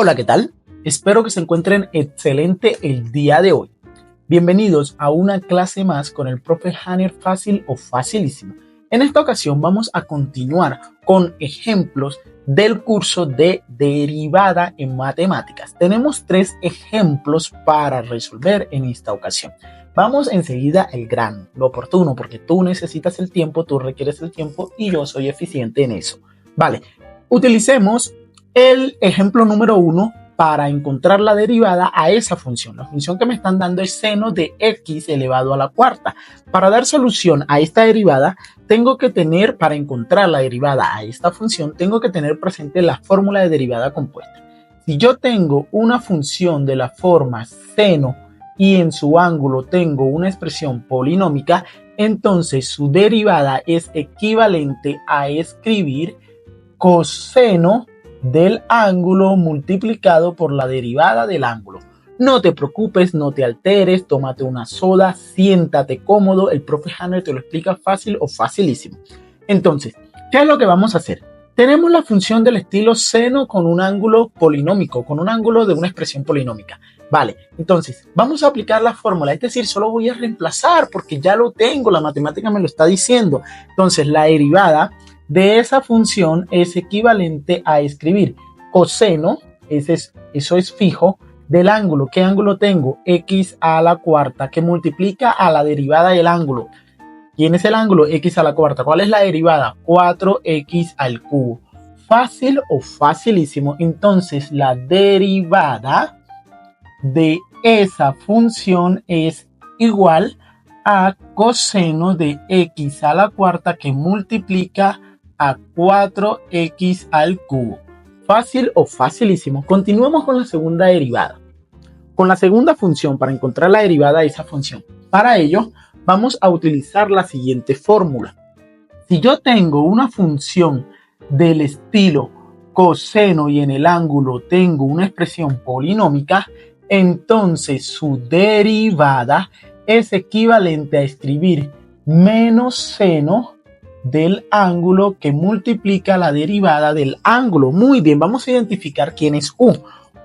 Hola, ¿qué tal? Espero que se encuentren excelente el día de hoy. Bienvenidos a una clase más con el profe Hanner Fácil o Facilísimo. En esta ocasión vamos a continuar con ejemplos del curso de derivada en matemáticas. Tenemos 3 ejemplos para resolver en esta ocasión. Vamos enseguida al grano, lo oportuno, porque tú necesitas el tiempo, tú requieres el tiempo y yo soy eficiente en eso. Vale, utilicemos el ejemplo número 1 para encontrar la derivada a esa función. La función que me están dando es seno de x elevado a la cuarta. Para dar solución a esta derivada, tengo que tener, para encontrar la derivada a esta función, tengo que tener presente la fórmula de derivada compuesta. Si yo tengo una función de la forma seno y en su ángulo tengo una expresión polinómica, entonces su derivada es equivalente a escribir coseno del ángulo multiplicado por la derivada del ángulo. No te preocupes, no te alteres, tómate una soda, siéntate cómodo, el profe Hanner te lo explica fácil o facilísimo. Entonces, ¿qué es lo que vamos a hacer? Tenemos la función del estilo seno con un ángulo polinómico, con un ángulo de una expresión polinómica. Vale, entonces vamos a aplicar la fórmula, es decir, solo voy a reemplazar porque ya lo tengo, la matemática me lo está diciendo. Entonces, la derivada de esa función es equivalente a escribir coseno, eso es fijo, del ángulo. ¿Qué ángulo tengo? X a la cuarta, que multiplica a la derivada del ángulo. ¿Quién es el ángulo? X a la cuarta. ¿Cuál es la derivada? 4x al cubo. ¿Fácil o facilísimo? Entonces, la derivada de esa función es igual a coseno de x a la cuarta que multiplica a 4x al cubo. ¿Fácil o facilísimo? Continuemos con la segunda derivada. Con la segunda función, para encontrar la derivada de esa función. Para ello, vamos a utilizar la siguiente fórmula. Si yo tengo una función del estilo coseno y en el ángulo tengo una expresión polinómica, entonces su derivada es equivalente a escribir menos seno del ángulo que multiplica la derivada del ángulo. Muy bien, vamos a identificar quién es u.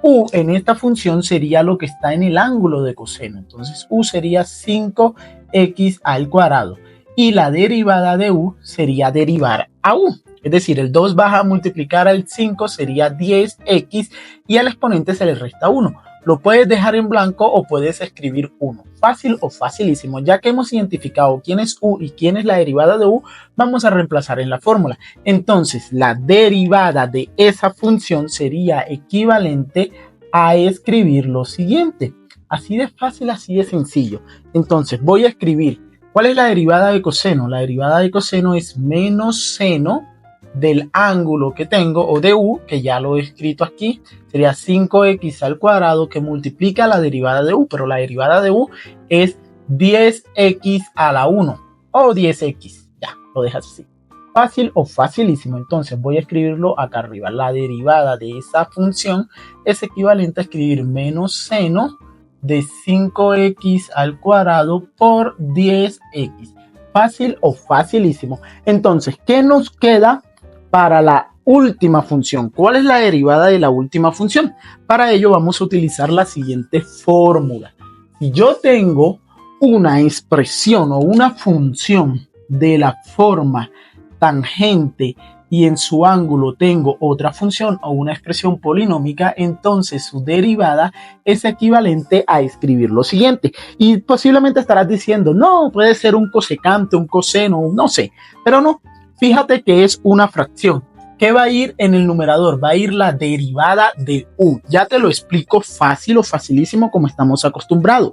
U en esta función sería lo que está en el ángulo de coseno. Entonces u sería 5x al cuadrado. Y la derivada de u sería derivar a u. Es decir, el 2 baja a multiplicar al 5 sería 10x y al exponente se le resta 1. Lo puedes dejar en blanco o puedes escribir 1. Fácil o facilísimo. Ya que hemos identificado quién es u y quién es la derivada de u, vamos a reemplazar en la fórmula. Entonces, la derivada de esa función sería equivalente a escribir lo siguiente. Así de fácil, así de sencillo. Entonces, voy a escribir, ¿cuál es la derivada de coseno? La derivada de coseno es menos seno del ángulo que tengo, o de u, que ya lo he escrito aquí, sería 5x al cuadrado que multiplica la derivada de u, pero la derivada de u es 10x a la 1, o 10x, ya, lo dejas así. Fácil o facilísimo, entonces voy a escribirlo acá arriba. La derivada de esa función es equivalente a escribir menos seno de 5x al cuadrado por 10x. Fácil o facilísimo. Entonces, ¿qué nos queda para la última función? ¿Cuál es la derivada de la última función? Para ello vamos a utilizar la siguiente fórmula. Si yo tengo una expresión o una función de la forma tangente y en su ángulo tengo otra función o una expresión polinómica, entonces su derivada es equivalente a escribir lo siguiente. Y posiblemente estarás diciendo, no, puede ser un cosecante, un coseno, no sé, pero no. Fíjate que es una fracción. ¿Qué va a ir en el numerador? Va a ir la derivada de u. Ya te lo explico fácil o facilísimo como estamos acostumbrados.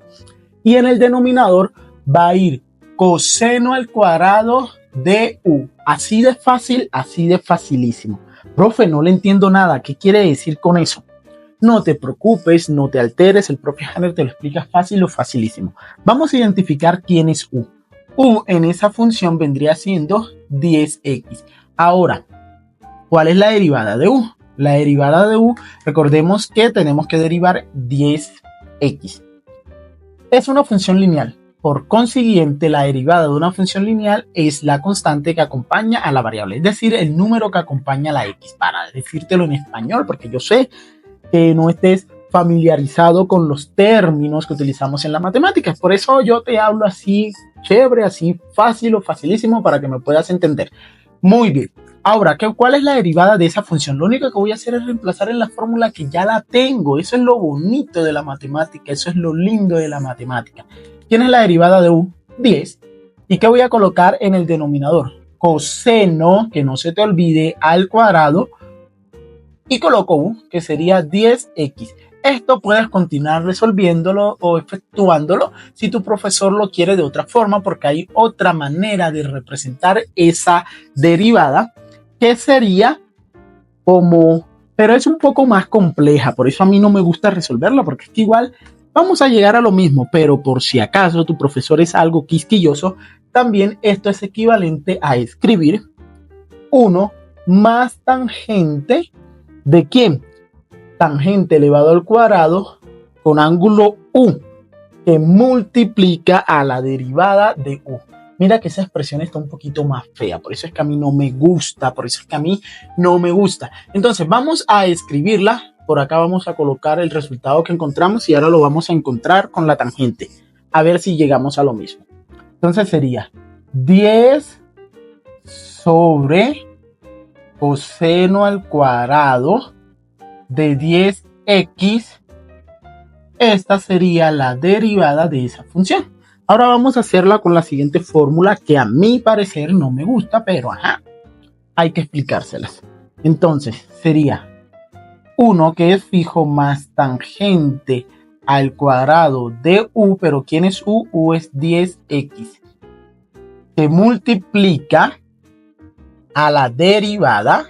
Y en el denominador va a ir coseno al cuadrado de u. Así de fácil, así de facilísimo. Profe, no le entiendo nada. ¿Qué quiere decir con eso? No te preocupes, no te alteres. El profe Hanner te lo explica fácil o facilísimo. Vamos a identificar quién es u. U en esa función vendría siendo 10x. Ahora, ¿cuál es la derivada de u? La derivada de u, recordemos que tenemos que derivar 10x. Es una función lineal. Por consiguiente, la derivada de una función lineal es la constante que acompaña a la variable, es decir, el número que acompaña a la x. Para decírtelo en español, porque yo sé que no estés familiarizado con los términos que utilizamos en la matemática. Por eso yo te hablo así chévere, así fácil o facilísimo para que me puedas entender. Muy bien. Ahora, ¿cuál es la derivada de esa función? Lo único que voy a hacer es reemplazar en la fórmula que ya la tengo. Eso es lo bonito de la matemática. Eso es lo lindo de la matemática. ¿Quién es la derivada de u? 10. ¿Y qué voy a colocar en el denominador? Coseno, que no se te olvide, al cuadrado. Y coloco u, que sería 10x. Esto puedes continuar resolviéndolo o efectuándolo si tu profesor lo quiere de otra forma, porque hay otra manera de representar esa derivada, que sería como, pero es un poco más compleja, por eso a mí no me gusta resolverla, porque es que igual vamos a llegar a lo mismo, pero por si acaso tu profesor es algo quisquilloso, también esto es equivalente a escribir 1 más tangente ¿de quién? Tangente elevado al cuadrado con ángulo u, que multiplica a la derivada de u. Mira que esa expresión está un poquito más fea, por eso es que a mí no me gusta, Entonces vamos a escribirla, por acá vamos a colocar el resultado que encontramos y ahora lo vamos a encontrar con la tangente, a ver si llegamos a lo mismo. Entonces sería 10 sobre coseno al cuadrado de 10x. Esta sería la derivada de esa función. Ahora vamos a hacerla con la siguiente fórmula que a mi parecer no me gusta, pero hay que explicárselas. Entonces sería 1 que es fijo más tangente al cuadrado de u, pero ¿quién es u? U es 10x, que multiplica a la derivada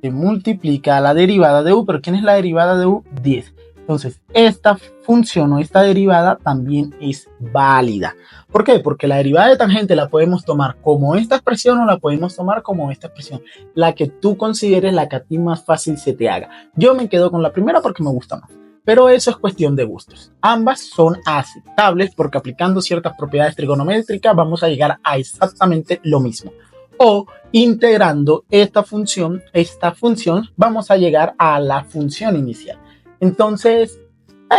de u, pero ¿quién es la derivada de u? 10. Entonces, esta función o esta derivada también es válida. ¿Por qué? Porque la derivada de tangente la podemos tomar como esta expresión o la podemos tomar como esta expresión. La que tú consideres, la que a ti más fácil se te haga. Yo me quedo con la primera porque me gusta más. Pero eso es cuestión de gustos. Ambas son aceptables porque aplicando ciertas propiedades trigonométricas vamos a llegar a exactamente lo mismo. O integrando esta función, vamos a llegar a la función inicial. Entonces,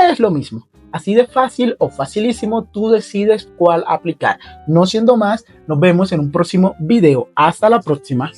es lo mismo. Así de fácil o facilísimo, tú decides cuál aplicar. No siendo más, nos vemos en un próximo video. Hasta la próxima.